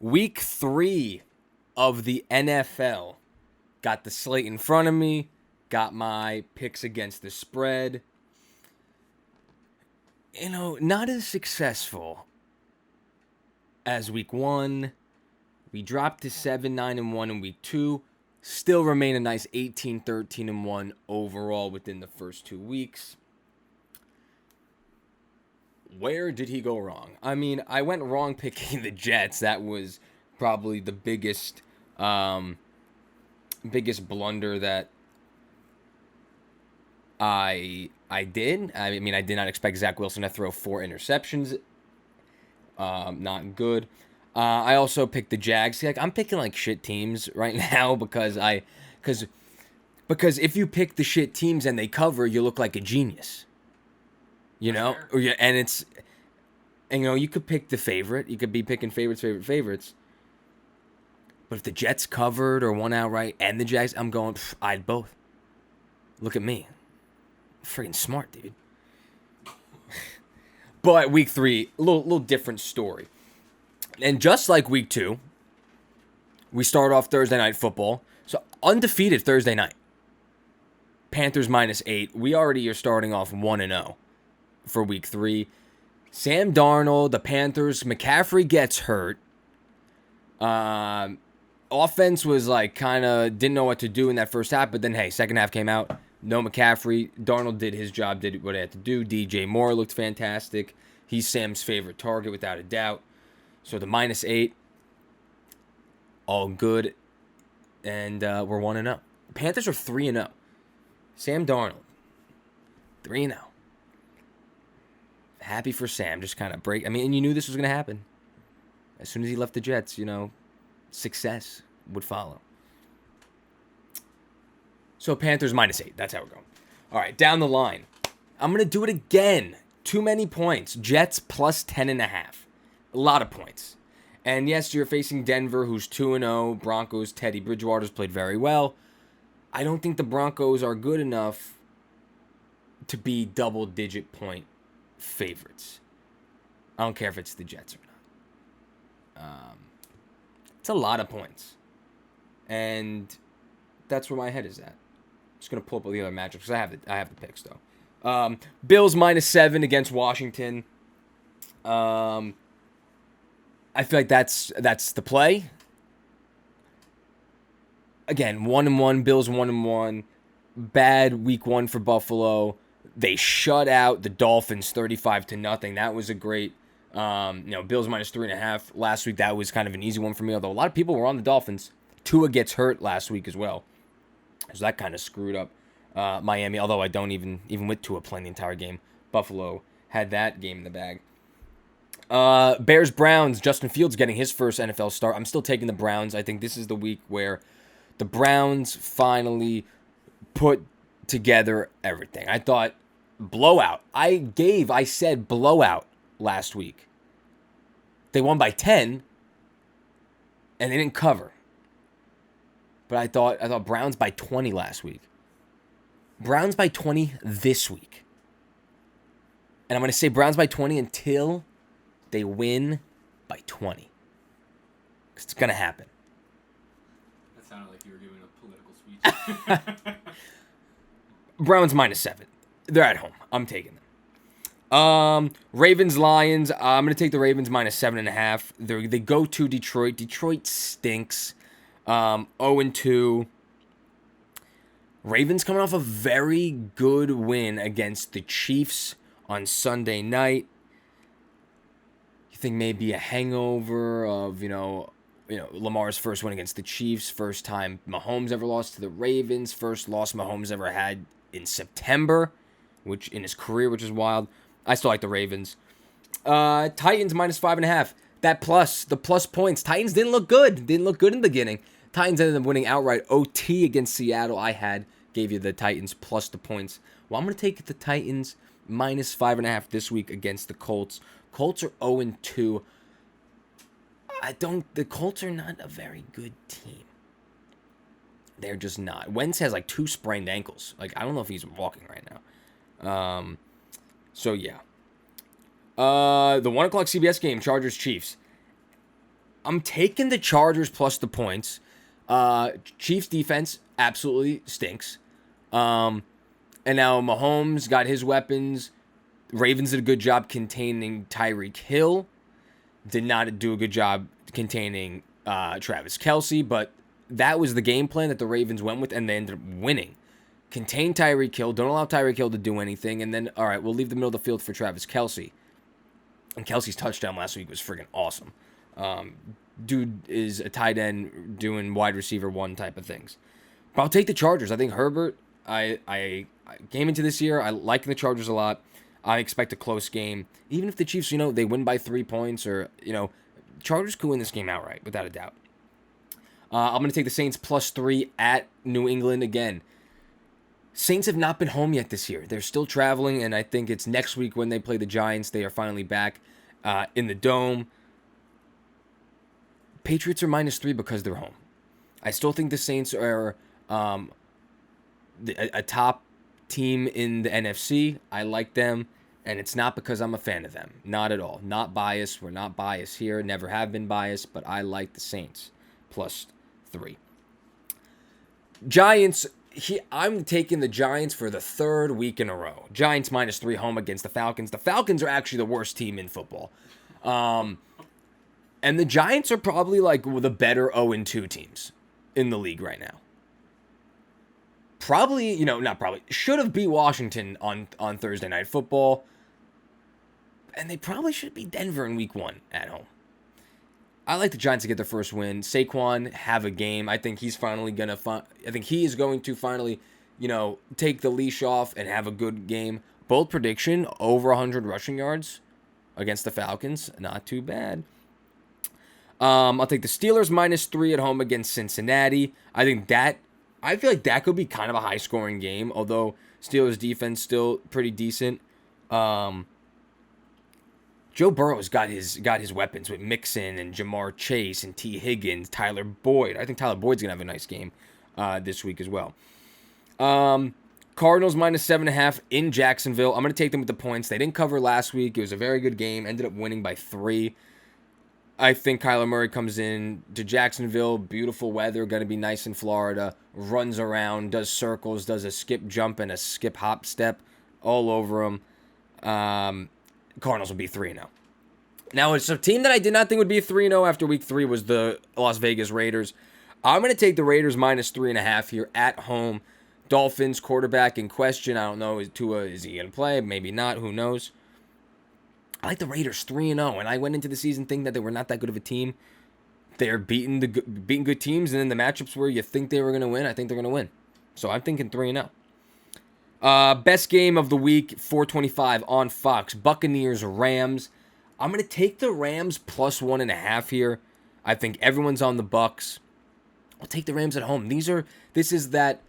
Week 3 of the NFL. Got the slate in front of me. Got my picks against the spread. Not as successful as week 1. We dropped to 7-9-1 in week 2. Still remain a nice 18-13-1 overall within the first 2 weeks. Where did he go wrong? I mean, I went wrong picking the Jets. That was probably the biggest blunder that I did. I mean, I did not expect Zach Wilson to throw 4 interceptions. Not good. I also picked the Jags. See, I'm picking like shit teams right now because if you pick the shit teams and they cover, you look like a genius. And you could pick the favorite. You could be picking favorites. But if the Jets covered or won outright and the Jags, I'm going, I'd both. Look at me. Freaking smart, dude. But week 3, a little different story. And just like week 2, we start off Thursday night football. So undefeated Thursday night. Panthers -8. We already are starting off 1-0 for week 3. Sam Darnold, the Panthers, McCaffrey gets hurt. Offense was like kind of didn't know what to do in that first half, but then hey, second half came out. No McCaffrey. Darnold did his job, did what he had to do. DJ Moore looked fantastic. He's Sam's favorite target without a doubt. So the -8, all good, and we're 1-0. Panthers are 3-0. Sam Darnold, 3-0. Happy for Sam, just kind of break. I mean, and you knew this was going to happen. As soon as he left the Jets, success would follow. So Panthers -8. That's how we're going. All right, down the line. I'm going to do it again. Too many points. Jets +10.5. A lot of points. And yes, you're facing Denver, who's 2-0. Broncos, Teddy Bridgewater's played very well. I don't think the Broncos are good enough to be double-digit point favorites. I don't care if it's the Jets or not. It's a lot of points. And that's where my head is at. I'm just going to pull up all the other matchups because I have the picks, though. Bills -7 against Washington. I feel like that's the play. Again, 1-1. Bills 1-1. Bad week 1 for Buffalo. They shut out the Dolphins 35-0. That was a great, Bills -3.5 last week. That was kind of an easy one for me. Although a lot of people were on the Dolphins. Tua gets hurt last week as well, so that kind of screwed up Miami. Although I don't even with Tua playing the entire game, Buffalo had that game in the bag. Bears Browns. Justin Fields getting his first NFL start. I'm still taking the Browns. I think this is the week where the Browns finally put together everything. I thought blowout. I said blowout last week. They won by 10 and they didn't cover. But I thought Browns by 20 last week. Browns by 20 this week. And I'm going to say Browns by 20 until they win by 20. Because it's going to happen. That sounded like you were giving a political speech. Browns -7. They're at home. I'm taking them. Ravens Lions. I'm going to take the Ravens -7.5. They go to Detroit. Detroit stinks. 0-2. Ravens coming off a very good win against the Chiefs on Sunday night. You think maybe a hangover of, Lamar's first win against the Chiefs, first time Mahomes ever lost to the Ravens, first loss Mahomes ever had in September, which in his career, which is wild. I still like the Ravens. Titans -5.5. The plus points. Titans didn't look good. Didn't look good in the beginning. Titans ended up winning outright. OT against Seattle. Gave you the Titans plus the points. Well, I'm going to take the Titans -5.5 this week against the Colts. Colts are 0-2. The Colts are not a very good team. They're just not. Wentz has like 2 sprained ankles. Like, I don't know if he's walking right now. So, yeah. The 1 o'clock CBS game, Chargers-Chiefs. I'm taking the Chargers plus the points. Chiefs defense absolutely stinks. And now Mahomes got his weapons. Ravens did a good job containing Tyreek Hill. Did not do a good job containing Travis Kelce, but that was the game plan that the Ravens went with, and they ended up winning. Contain Tyreek Hill. Don't allow Tyreek Hill to do anything. And then, all right, we'll leave the middle of the field for Travis Kelce. And Kelsey's touchdown last week was friggin' awesome. Dude is a tight end doing wide receiver one type of things. But I'll take the Chargers. I think Herbert, I came into this year, I like the Chargers a lot. I expect a close game. Even if the Chiefs, they win by 3 points or, Chargers could win this game outright, without a doubt. I'm going to take the Saints plus 3 at New England again. Saints have not been home yet this year. They're still traveling, and I think it's next week when they play the Giants. They are finally back in the Dome. Patriots are minus 3 because they're home. I still think the Saints are a top team in the NFC. I like them, and it's not because I'm a fan of them. Not at all. Not biased. We're not biased here. Never have been biased, but I like the Saints plus 3. Giants. I'm taking the Giants for the 3rd week in a row. Giants minus 3 home against the Falcons. The Falcons are actually the worst team in football. And the Giants are probably like the better 0-2 teams in the league right now. Probably, not probably, should have beat Washington on Thursday Night Football. And they probably should beat Denver in week 1 at home. I like the Giants to get their first win. Saquon have a game. I think he's finally gonna. I think he is going to finally, take the leash off and have a good game. Bold prediction: over 100 rushing yards against the Falcons. Not too bad. I'll take the Steelers minus 3 at home against Cincinnati. I feel like that could be kind of a high scoring game. Although Steelers defense still pretty decent. Joe Burrow's got his weapons with Mixon and Jamar Chase and T. Higgins, Tyler Boyd. I think Tyler Boyd's going to have a nice game this week as well. Cardinals minus 7.5 in Jacksonville. I'm going to take them with the points. They didn't cover last week. It was a very good game. Ended up winning by 3. I think Kyler Murray comes in to Jacksonville. Beautiful weather. Going to be nice in Florida. Runs around, does circles, does a skip jump and a skip hop step all over him. Cardinals will be 3-0. Now, it's a team that I did not think would be 3-0 after week 3 was the Las Vegas Raiders. I'm going to take the Raiders minus 3.5 here at home. Dolphins quarterback in question. I don't know. Is he going to play? Maybe not. Who knows? I like the Raiders 3-0, and I went into the season thinking that they were not that good of a team. They're beating good teams, and then the matchups where you think they were going to win, I think they're going to win. So I'm thinking 3-0. Best game of the week, 4:25 on Fox. Buccaneers, Rams. I'm going to take the Rams plus 1.5 here. I think everyone's on the Bucs. I'll take the Rams at home. This is that,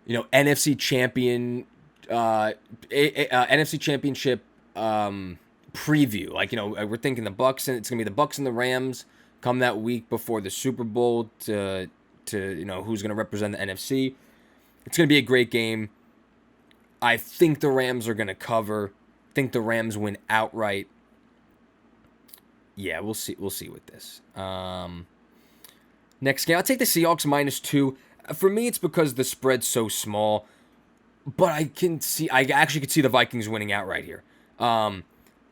NFC champion, NFC championship preview. Like, we're thinking the Bucs, and it's going to be the Bucs and the Rams come that week before the Super Bowl to who's going to represent the NFC. It's going to be a great game. I think the Rams are going to cover. I think the Rams win outright. Yeah, we'll see. We'll see with this. Next game, I'll take the Seahawks minus 2. For me, it's because the spread's so small. But I actually could see the Vikings winning outright here.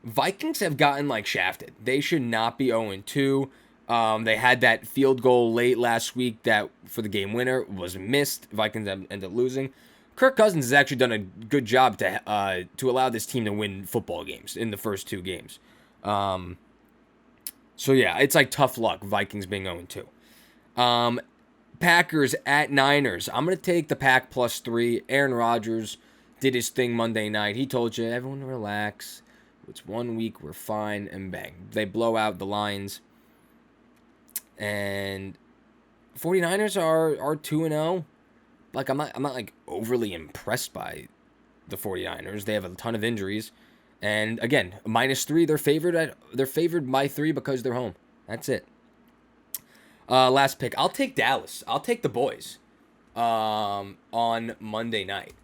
Vikings have gotten shafted. They should not be 0-2. They had that field goal late last week that for the game winner was missed. Vikings ended up losing. Kirk Cousins has actually done a good job to allow this team to win football games in the first 2 games. So yeah, it's tough luck, Vikings being 0-2. Packers at Niners. I'm going to take the Pack plus 3. Aaron Rodgers did his thing Monday night. He told you, everyone relax. It's 1 week, we're fine, and bang. They blow out the Lions. And 49ers are 2-0. I'm not overly impressed by the 49ers. They have a ton of injuries. And again, minus 3, they're favored by 3 because they're home. That's it. Last pick. I'll take Dallas. I'll take the boys. On Monday night.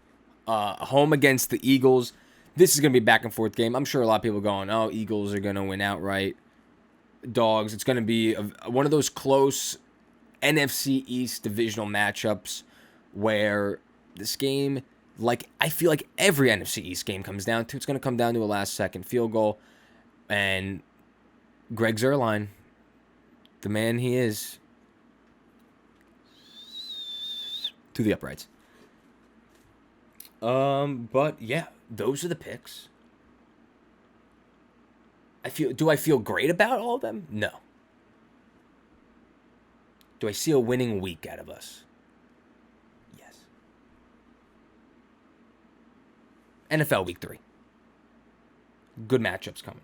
Home against the Eagles. This is going to be a back and forth game. I'm sure a lot of people going, oh, Eagles are going to win outright. dogs. It's going to be one of those close NFC East divisional matchups where this game, like I feel like every NFC East game comes down to, it's going to come down to a last second field goal. And Greg Zuerlein, the man he is, to the uprights. But yeah, those are the picks. Do I feel great about all of them? No. Do I see a winning week out of us? Yes. NFL Week 3. Good matchups coming.